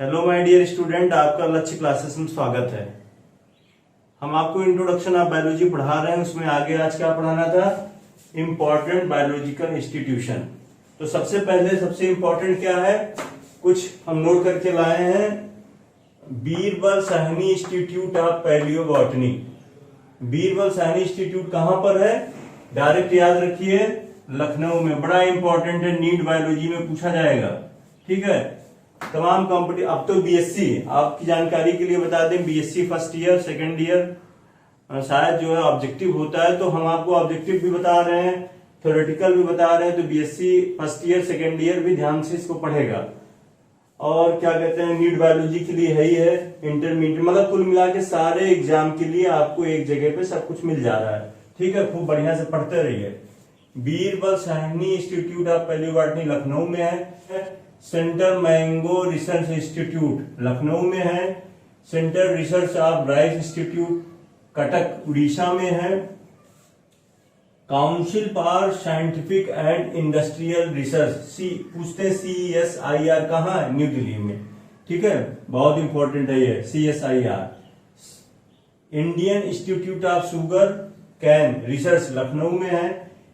Hello my dear student, आपका लक्ष्य classes में स्वागत है। हम आपको इंट्रोडक्शन ऑफ बायोलॉजी पढ़ा रहे हैं। उसमें आगे आज क्या पढ़ाना था? Important biological institution. तो सबसे पहले सबसे इम्पोर्टेंट क्या है, कुछ हम नोट करके लाए हैं। Birbal Sahni institute of palaeobotany. Birbal Sahni institute कहां पर है? डायरेक्ट याद रखिए, लखनऊ में। बड़ा इंपॉर्टेंट है, नीट बायोलॉजी में पूछा जाएगा। ठीक है, तमाम कंपनी। अब तो बीएससी, आपकी जानकारी के लिए बता दें, BSc first year second year शायद जो है ऑब्जेक्टिव होता है, तो हम आपको ऑब्जेक्टिव भी बता रहे हैं, थ्योरेटिकल भी बता रहे हैं। तो BSc first year second year भी ध्यान से इसको पढ़ेगा। और क्या कहते हैं, नीट बायोलॉजी के लिए है ही है, इंटरमीडिएट, मतलब कुल मिला के सारे एग्जाम के लिए आपको एक जगह पे सब कुछ मिल जा रहा है। ठीक है, खूब बढ़िया से पढ़ते रहिए। Birbal Sahni institute of palaeobotany Lucknow में है। Centre mango research institute Lucknow में है। Centre research of rice institute Cuttack Orissa में है। Council for scientific and industrial research, पूछते हैं CSIR कहाँ है? न्यू दिल्ली में। ठीक है, बहुत इंपॉर्टेंट है ये CSIR। Indian institute of sugar cane research Lucknow में है।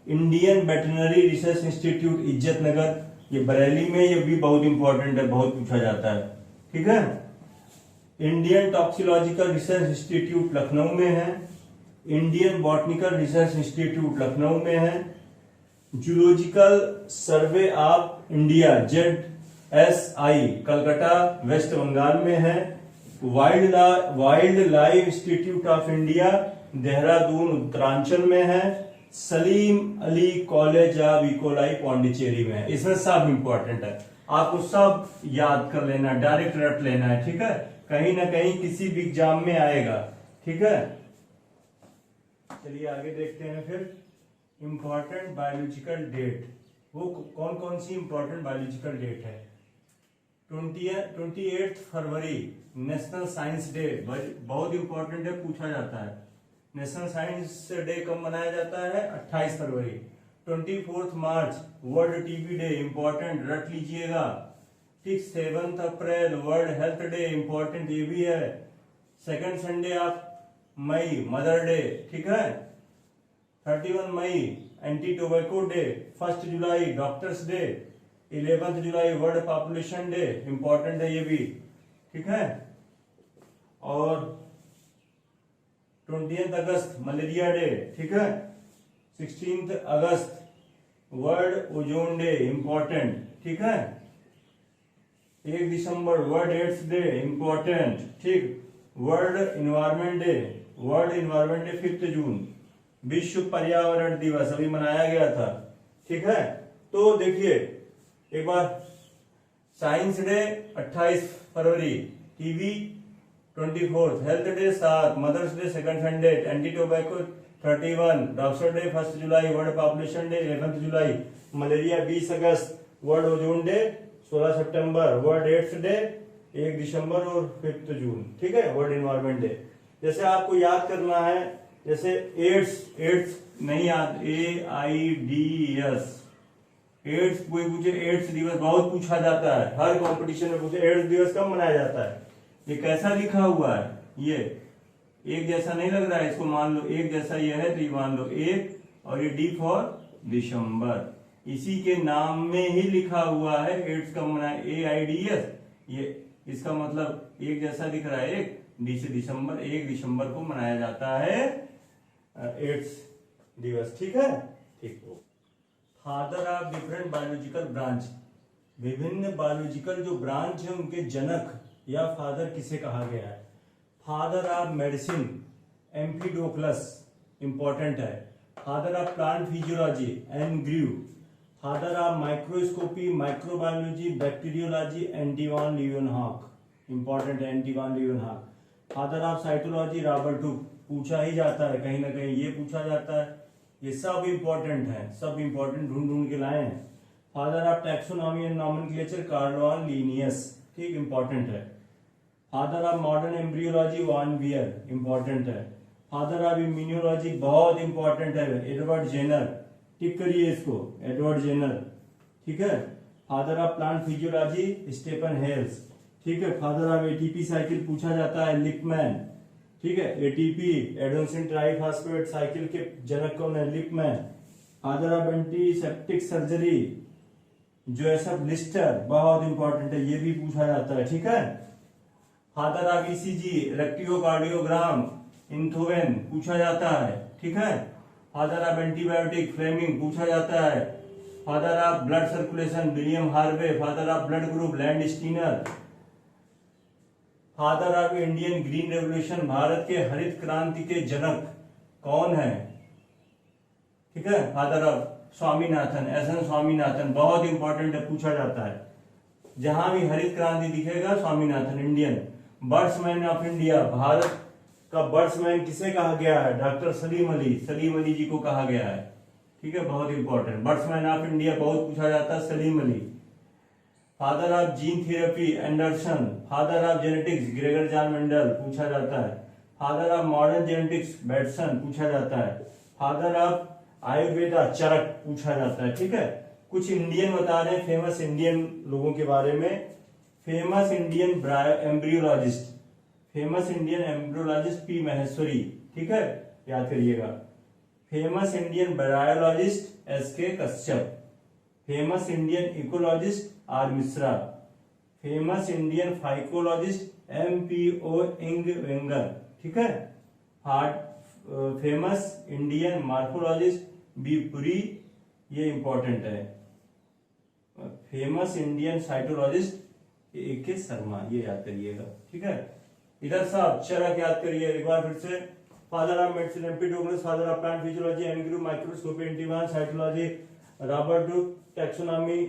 इंडियन वेटरनरी रिसर्च इंस्टीट्यूट इज्जत नगर, ये बरेली में, ये भी बहुत इंपॉर्टेंट है, बहुत पूछा जाता है। ठीक है, Indian toxicological research institute Lucknow में है। Indian botanical research institute Lucknow में है। Zoological survey of India ZSI Calcutta west Bengal में है। Wildlife institute of India Dehradun Uttaranchal में है। Salim Ali college of ecology Pondicherry में है। इसमें सब इंपॉर्टेंट है, आपको सब याद कर लेना, डायरेक्ट रट लेना है। ठीक है, कहीं ना कहीं किसी भी एग्जाम में आएगा। ठीक है, चलिए आगे देखते हैं। फिर इंपॉर्टेंट बायोलॉजिकल डेट, वो कौन कौन सी इंपॉर्टेंट बायोलॉजिकल डेट है? 28 फरवरी नेशनल साइंस डे, बहुत इंपॉर्टेंट है, पूछा जाता है। नेशनल साइंस डे कब मनाया जाता है? 28 फरवरी। 24 March world TB day, important, रट लीजिएगा। ठीक, 7 April world health day, important ये भी है। Second Sunday of May mother day. ठीक है, 31 May anti tobacco day. 1 July doctors day. 11 July world population day, important है ये भी। ठीक है, और 20 अगस्त मलेरिया डे। ठीक है, 16 अगस्त वर्ल्ड ओजोन डे, इंपॉर्टेंट। ठीक है, 1 दिसंबर वर्ल्ड एड्स डे, इंपॉर्टेंट। ठीक, world environment day, world environment day 5 जून। विश्व पर्यावरण दिवस अभी मनाया गया था। ठीक है, तो देखिए एक बार, साइंस डे 28 फरवरी, TB 24, health day 7, mothers day second Sunday, anti tobacco 31, doctor day 1 जुलाई, वर्ल्ड पॉपुलेशन डे 11 जुलाई, मलेरिया 20 अगस्त, वर्ल्ड ओजोन डे 16 सितंबर, वर्ल्ड एड्स डे 1 दिसंबर और 5 जून। ठीक है, वर्ल्ड इन्वायरमेंट डे। जैसे आपको याद करना है, जैसे एड्स नहीं याद, AIDS, एड्स, कोई पूछे एड्स दिवस, बहुत पूछा जाता है, हर कंपटीशन में पूछे एड्स दिवस कब मनाया जाता है। ये कैसा लिखा हुआ है? ये एक जैसा नहीं लग रहा है, इसको मान लो एक जैसा ये है, तो ये मान लो 1, और ये D फॉर दिसंबर, इसी के नाम में ही लिखा हुआ है। एड्स कब मनाया? AIDS, ये इसका मतलब एक जैसा दिख रहा है, एक D से दिसंबर, 1 दिसंबर को मनाया जाता है एड्स दिवस। ठीक है, ठीक। Father of different biological branch, विभिन्न बायोलॉजिकल जो ब्रांच है उनके जनक या फादर किसे कहा गया है? Father of medicine Empedocles, important है। Father of plant physiology N Grew. Father of microscopy microbiology bacteriology Antonie van Leeuwenhoek, important है, Antonie van Leeuwenhoek. Father of cytology Robert Hooke, पूछा ही जाता है, कहीं ना कहीं ये पूछा जाता है। ये सब इंपॉर्टेंट है, सब इंपॉर्टेंट ढूंढ के लाए हैं। Father of taxonomy and nomenclature Carl Linnaeus, ठीक, इंपॉर्टेंट है। Father of modern embryology von Baer, important है। फादर ऑफ इम्यूनोलॉजी बहुत इंपॉर्टेंट है, एडवर्ड जेनर, टिक करिए इसको, एडवर्ड जेनर। ठीक है, father of plant physiology Stephen Hales. ठीक है। फादर ऑफ एटीपी साइकिल पूछा जाता है, लिपमैन। ठीक है, एटीपी एडेनोसिन ट्राइफॉस्फेट साइकिल के जनक कौन है? Lipman. Father of antiseptic surgery Joseph Leicester, बहुत इंपॉर्टेंट है, ये भी पूछा जाता है। ठीक है। फादर ऑफ ईसीजी इलेक्ट्रोकार्डियोग्राम इंथोवेन पूछा जाता है। ठीक है। फादर ऑफ एंटीबायोटिक फ्लेमिंग पूछा जाता है। Father of blood circulation William Harvey. Father of blood group Landsteiner. Father of Indian green revolution Bharat के हरित क्रांति के जनक कौन है? ठीक है, father of Swaminathan, S N Swaminathan, बहुत इंपॉर्टेंट है, पूछा जाता है। जहां भी हरित क्रांति दिखेगा Swaminathan. Indian birdsman of India, Bharat का बर्ड्समैन किसे कहा गया है? डॉक्टर सलीम अली, सलीम अली जी को कहा गया है। ठीक है, बहुत इंपॉर्टेंट। बर्ड्समैन ऑफ इंडिया बहुत पूछा जाता है, Salim Ali. Father of gene therapy Anderson. Father of genetics Gregor John Mendel पूछा जाता है। Father of modern genetics Bateson पूछा जाता है। फादर ऑफ आयुर्वेदा चरक पूछा जाता है। ठीक है, कुछ इंडियन बता रहे हैं, फेमस इंडियन लोगों के बारे में। Famous Indian embryologist, famous Indian embryologist P Maheshwari. ठीक है, याद करिएगा। Famous Indian biologist S K Kashyap. Famous Indian ecologist R Mishra. Famous Indian phycologist M P O Iyengar. ठीक है। Famous Indian morphologist B Puri, ये इंपॉर्टेंट है। फेमस इंडियन साइटोलॉजिस्ट ए के शर्मा, ये याद करिएगा। ठीक है। इधर साहब चरक याद करिए एक बार फिर से। Father of medicine Empedocles. Father of plant physiology N Grew microscopy Antonie van cytology Robert Hooke taxonomy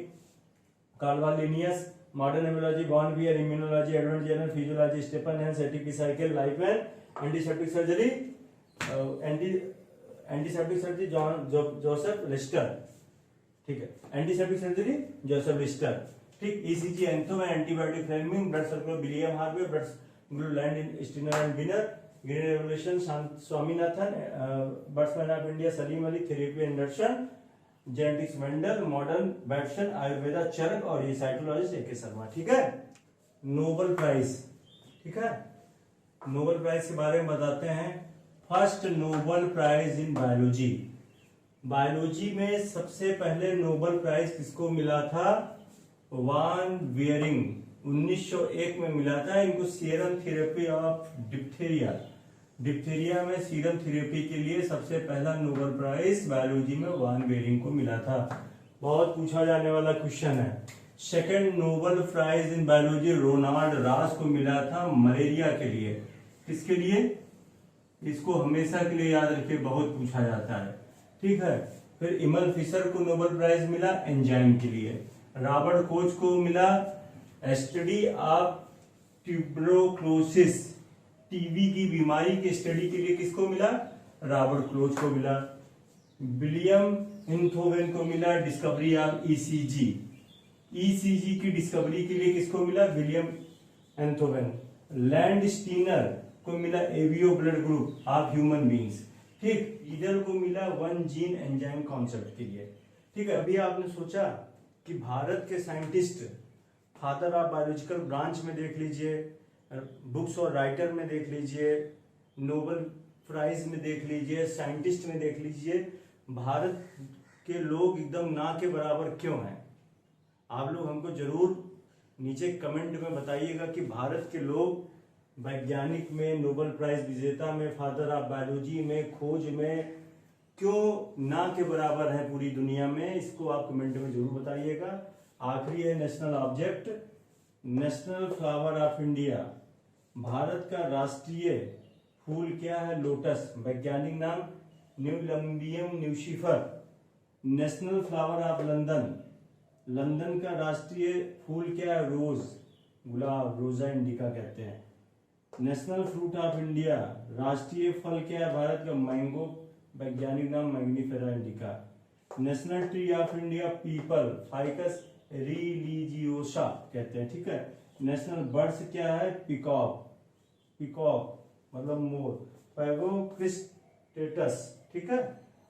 Carl Linnaeus modern embryology बॉर्न Baer immunology Edward Jenner physiology Stephen Hales ATP cycle life and antiseptic surgery antiseptic surgery Joseph Lister. ठीक है, antiseptic surgery Joseph Lister. ठीक, ECG Einthoven antibiotic Fleming blood circular William Harvey blood group Landsteiner and Wiener green revolution Swaminathan birdsman of India Salim Ali therapy Anderson genetics Mendel modern Bateson Ayurveda Charak और ये साइटोलॉजिस्ट ए के शर्मा। ठीक है। Nobel prize, ठीक है, Nobel prize के बारे में बताते हैं। First Nobel prize in biology, biology में सबसे पहले नोबेल प्राइज किसको मिला था? वान बियरिंग, 1901 में मिला था। इनको serum therapy of diphtheria, diphtheria में सीरम थेरेपी के लिए सबसे पहला नोबेल प्राइज बायोलॉजी में वान बेरिंग को मिला था। बहुत पूछा जाने वाला क्वेश्चन है। Second Nobel prize in biology Ronald Ross को मिला था मलेरिया के लिए। किसके लिए? इसको हमेशा के लिए याद रखिए, बहुत पूछा जाता है। ठीक है। फिर इमल फिशर को नोबेल प्राइज मिला एंजाइम के लिए। रॉबर्ट कोच को मिला स्टडी ऑफ ट्यूबरोक्लोसिस, टीबी की बीमारी की स्टडी के लिए किसको मिला? रॉबर्ट क्लोज को मिला। विलियम इंथोवेन को मिला डिस्कवरी ऑफ ईसीजी, ईसीजी की डिस्कवरी के लिए किसको मिला? William Einthoven. लैंड स्टीनर को मिला Avio blood group of human beings. ठीक, ईडल को मिला वन जीन एंजाइम कॉन्सेप्ट के लिए। ठीक है। अभी आपने सोचा कि भारत के scientist father of biological branch में देख लीजिए, बुक्स और राइटर में देख लीजिए, नोबेल प्राइज में देख लीजिए, साइंटिस्ट में देख लीजिए, भारत के लोग एकदम ना के बराबर क्यों हैं? आप लोग हमको जरूर नीचे कमेंट में बताइएगा कि भारत के लोग वैज्ञानिक में, नोबेल प्राइज विजेता में, फादर ऑफ बायोलॉजी में, खोज में क्यों ना के बराबर है पूरी दुनिया में। इसको आप कमेंट में जरूर बताइएगा। आखिरी है national object, national flower of India. Bharat का राष्ट्रीय फूल क्या है? लोटस। वैज्ञानिक नाम न्यूलम्बियम न्यूशिफर। National flower of London, London का राष्ट्रीय फूल क्या है? रोज, गुलाब, रोजा इंडिका कहते हैं। नेशनल फ्रूट ऑफ इंडिया, राष्ट्रीय फल क्या है भारत का? मैंगो। वैज्ञानिक नाम Mangifera indica. National tree of India people, ficus religiosa कहते हैं। ठीक है। नेशनल बर्ड्स क्या है? पिकॉक, पिकॉक मतलब मोर, पैगोक्रिस्टेटस। ठीक है।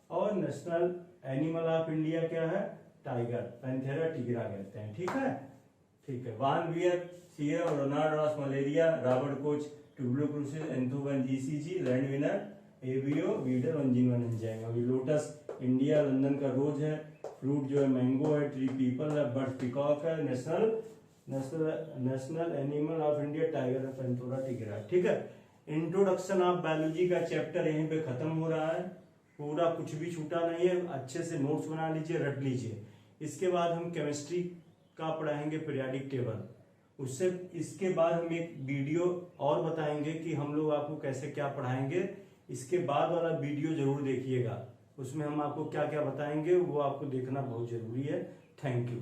और नेशनल एनिमल ऑफ इंडिया क्या है? टाइगर, पैंथेरा टिग्रा कहते हैं। ठीक है। ठीक है। Von Behring serum, Ronald Ross malaria, Robert Koch tuberculosis, Einthoven ECG, Land Wiener ABO वीडर वंजिन एंजाइम। अभी लोटस इंडिया लंदन का रोज है, फ्रूट जो है मैंगो है, ट्री पीपल है, बर्ड पिकॉक है, national animal of India tiger है, पेंथोरा टिग्रा। ठीक है, इंट्रोडक्शन ऑफ बायोलॉजी का चैप्टर यहीं पे खत्म हो रहा है, पूरा कुछ भी छूटा नहीं है। अच्छे से नोट्स बना लीजिए, रट लीजिए। इसके बाद हम केमिस्ट्री का पढ़ाएंगे पीरियोडिक टेबल। उससे इसके बाद हम एक वीडियो और बताएंगे कि हम लोग आपको कैसे क्या पढ़ाएंगे। इसके बाद वाला वीडियो जरूर देखिएगा, उसमें हम आपको क्या क्या बताएंगे वो आपको देखना बहुत जरूरी है। Thank you.